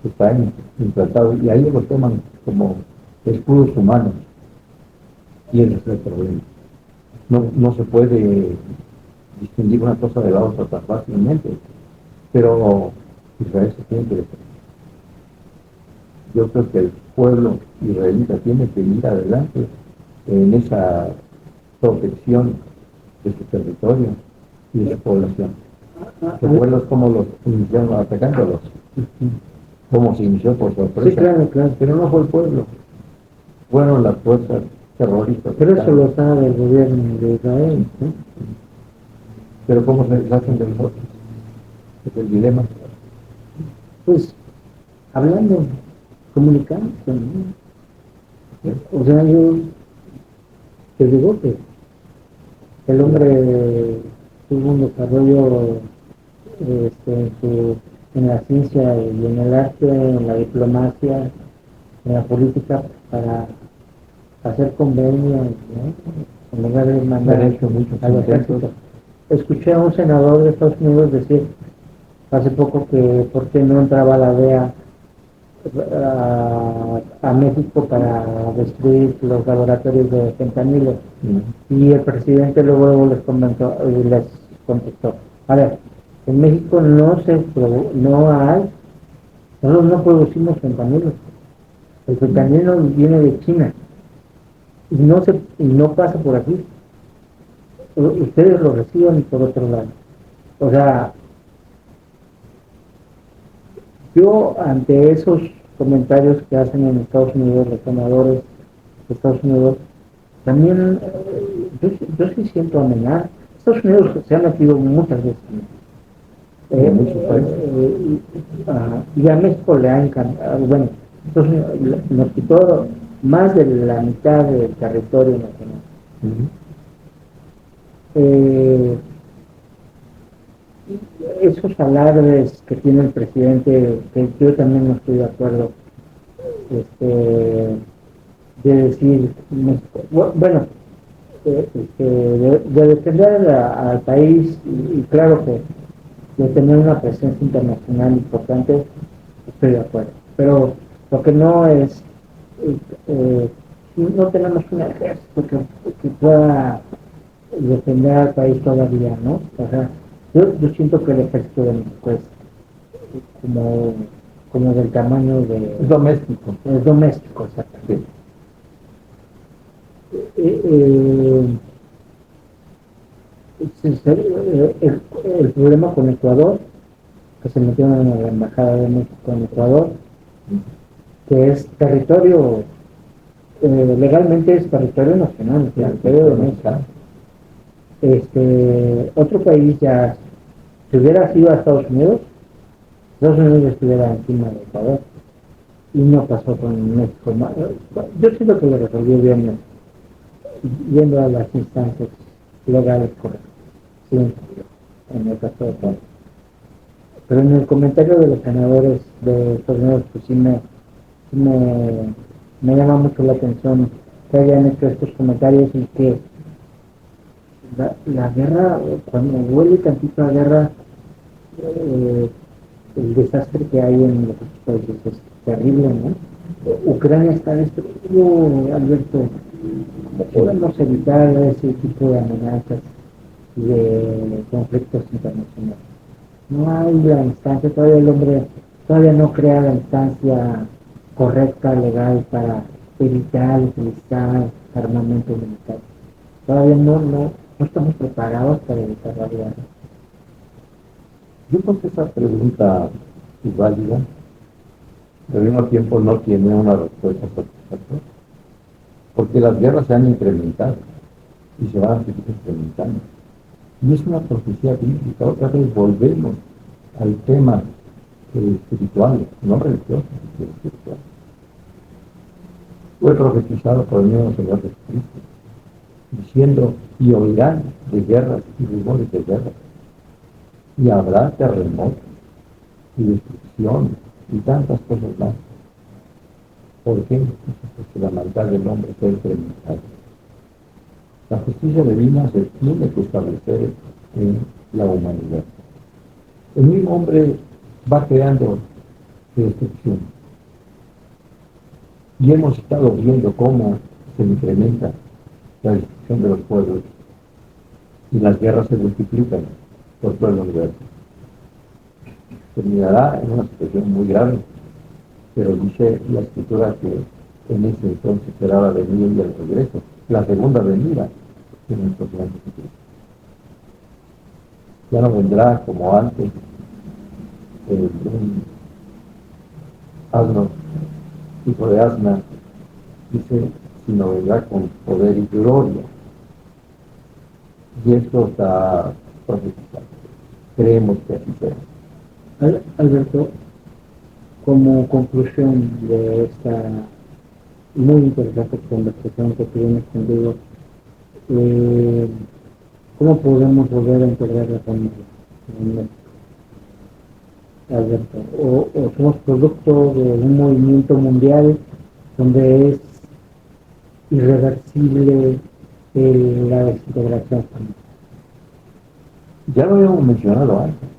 S2: que está implantado, y ahí lo toman como escudos humanos, y ese es el problema. No se puede distinguir una cosa de la otra tan fácilmente, pero Israel se tiene que defender. Yo creo que el pueblo israelita tiene que ir adelante en esa protección de su territorio y de su población. ¿Recuerdas cómo los iniciaron atacándolos? Cómo se inició por sorpresa.
S1: Sí, claro, claro.
S2: Pero no fue el pueblo, fueron las fuerzas terroristas.
S1: Pero eso lo sabe el gobierno de Israel, ¿no?
S2: Pero ¿cómo se deshacen de nosotros? Es el dilema.
S1: Pues hablando, comunicándose, ¿no? O sea, yo te digo que el hombre tuvo un desarrollo en la ciencia y en el arte, en la diplomacia, en la política, para hacer convenios, ¿no? En lugar de mandar al ejército. Escuché a un senador de Estados Unidos decir hace poco que por qué no entraba la DEA a México para destruir los laboratorios de fentanilo. Y el presidente luego les contestó, a ver, en México no hay, nosotros no producimos fentanilo. El fentanilo viene de China y no pasa por aquí. Ustedes lo reciben por otro lado. O sea, yo ante esos comentarios que hacen en Estados Unidos los senadores de Estados Unidos, también yo sí siento amenaza. Estados Unidos se ha metido muchas veces en muchos países y a México le ha encantado. Bueno, entonces nos quitó más de la mitad del territorio nacional. Esos alardes que tiene el presidente, que yo también no estoy de acuerdo, de decir, bueno, de defender al país y claro que de tener una presencia internacional importante, estoy de acuerdo, pero lo que no es, no tenemos un ejército que pueda defender al país todavía, ¿no? O sea, yo siento que el ejército de México es como del tamaño de...
S2: Es doméstico.
S1: Es doméstico, exactamente. el problema con Ecuador, que se metieron en la embajada de México en Ecuador, que es territorio, legalmente es territorio nacional, territorio de México. Otro país ya, si hubiera sido a Estados Unidos estuviera encima de Ecuador, y no pasó con México. Yo siento que lo resolvió bien, yendo a las instancias legales correctas, sí, en el caso de Ecuador. Pero en el comentario de los ganadores de torneos, pues me llama mucho la atención que hayan hecho estos comentarios y que la guerra, cuando huele tantito a guerra, el desastre que hay en los países es terrible, ¿no? Ucrania está destruido, Alberto. ¿Cómo podemos evitar ese tipo de amenazas y de conflictos internacionales? No hay la instancia, todavía el hombre todavía no crea la instancia correcta, legal, para evitar utilizar armamento militar. Todavía no estamos preparados para evitar la guerra.
S2: Yo creo que esa pregunta es válida, pero al mismo tiempo no tiene una respuesta satisfactoria, porque las guerras se han incrementado y se van a seguir incrementando. Y es una profecía bíblica. Otra vez volvemos al tema espiritual, no religioso, sino espiritual. Fue profetizado por el mismo Señor Jesucristo, diciendo: y oirán de guerras y rumores de guerras, y habrá terremotos y destrucción y tantas cosas más. ¿Por qué? Porque la maldad del hombre se ha incrementado. La justicia divina se tiene que establecer en la humanidad. El mismo hombre va creando destrucción. Y hemos estado viendo cómo se incrementa la destrucción de los pueblos y las guerras se multiplican por todo el universo. Terminará en una situación muy grave, pero dice la Escritura que en ese entonces será la venida y el regreso, la segunda venida de nuestro Señor Jesucristo. Ya no vendrá como antes un asno, hijo de asna, dice, sino vendrá con poder y gloria. Y esto está profetizado. Creemos que así será.
S1: Alberto, como conclusión de esta muy interesante conversación que tuvimos contigo, ¿cómo podemos volver a integrar la familia en México, Alberto? ¿O somos producto de un movimiento mundial donde es irreversible la desintegración familiar?
S2: Ya lo habíamos mencionado antes.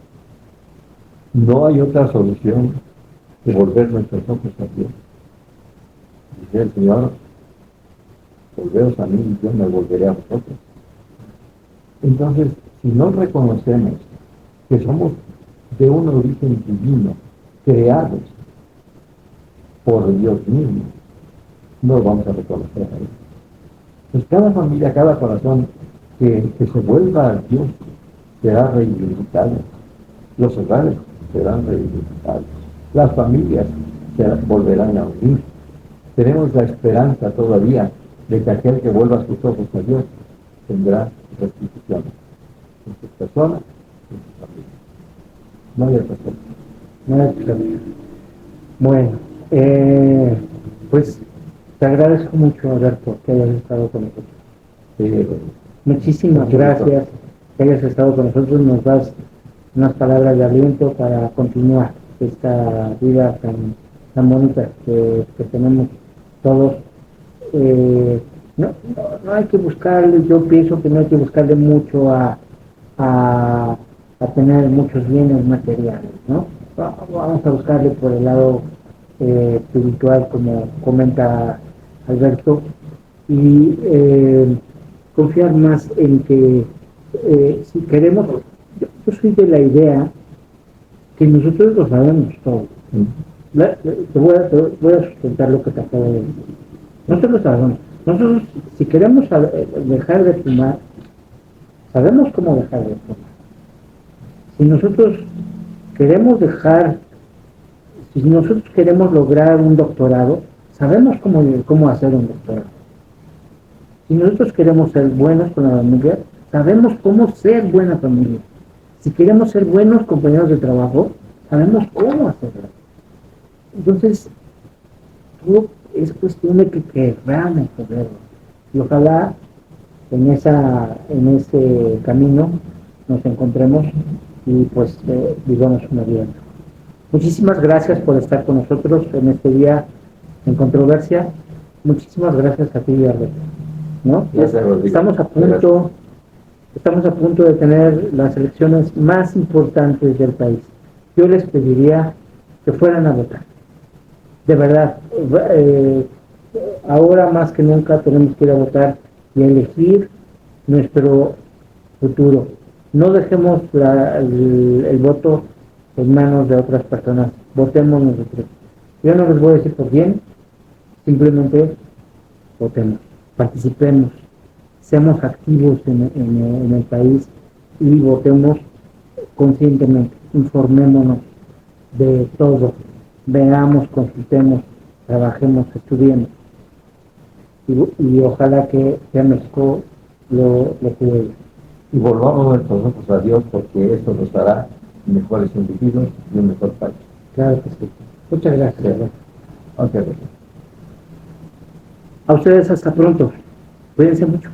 S2: No hay otra solución que volver nuestros ojos a Dios. Dice el Señor: volveos a mí y yo me volveré a vosotros. Entonces, si no reconocemos que somos de un origen divino, creados por Dios mismo, no vamos a reconocer a Él. Pues cada familia, cada corazón que se vuelva a Dios será reivindicado. Los hogares serán reivindicados. Las familias se volverán a unir. Tenemos la esperanza todavía de que aquel que vuelva sus ojos a Dios tendrá restitución en sus personas y en sus familias. No hay otra cosa.
S1: No hay otra cosa. Bueno, pues te agradezco mucho, Alberto, que hayas estado con nosotros. Muchísimas gracias que hayas estado con nosotros. Nos das unas palabras de aliento para continuar esta vida tan bonita que tenemos todos. No hay que buscarle, yo pienso que no hay que buscarle mucho a tener muchos bienes materiales, ¿no? Vamos a buscarle por el lado espiritual, como comenta Alberto, y confiar más en que si queremos, yo soy de la idea que nosotros lo sabemos todo. Te voy a sustentar lo que te acabo de decir. Nosotros lo sabemos. Nosotros, si queremos dejar de fumar, sabemos cómo dejar de fumar. Si nosotros queremos si nosotros queremos lograr un doctorado, sabemos cómo hacer un doctorado. Si nosotros queremos ser buenos con la familia, sabemos cómo ser buena familia. Si queremos ser buenos compañeros de trabajo, sabemos cómo hacerlo. Entonces, todo es cuestión de que queramos hacerlo. Y ojalá en ese camino nos encontremos y pues vivamos una vida. Muchísimas gracias por estar con nosotros en este día en controversia. Muchísimas gracias a ti, Alberto. ¿No? Estamos a punto de tener las elecciones más importantes del país. Yo les pediría que fueran a votar. De verdad, ahora más que nunca tenemos que ir a votar y a elegir nuestro futuro. No dejemos el voto en manos de otras personas. Votemos nosotros. Yo no les voy a decir por quién, simplemente votemos, participemos, seamos activos en el país y votemos conscientemente, informémonos de todo, veamos, consultemos, trabajemos, estudiemos y ojalá que México lo cuide.
S2: Y volvamos nuestros ojos a Dios, porque eso nos hará mejores individuos y un mejor país.
S1: Claro que sí. Muchas gracias.
S2: Sí. Okay.
S1: A ustedes hasta pronto. Cuídense mucho.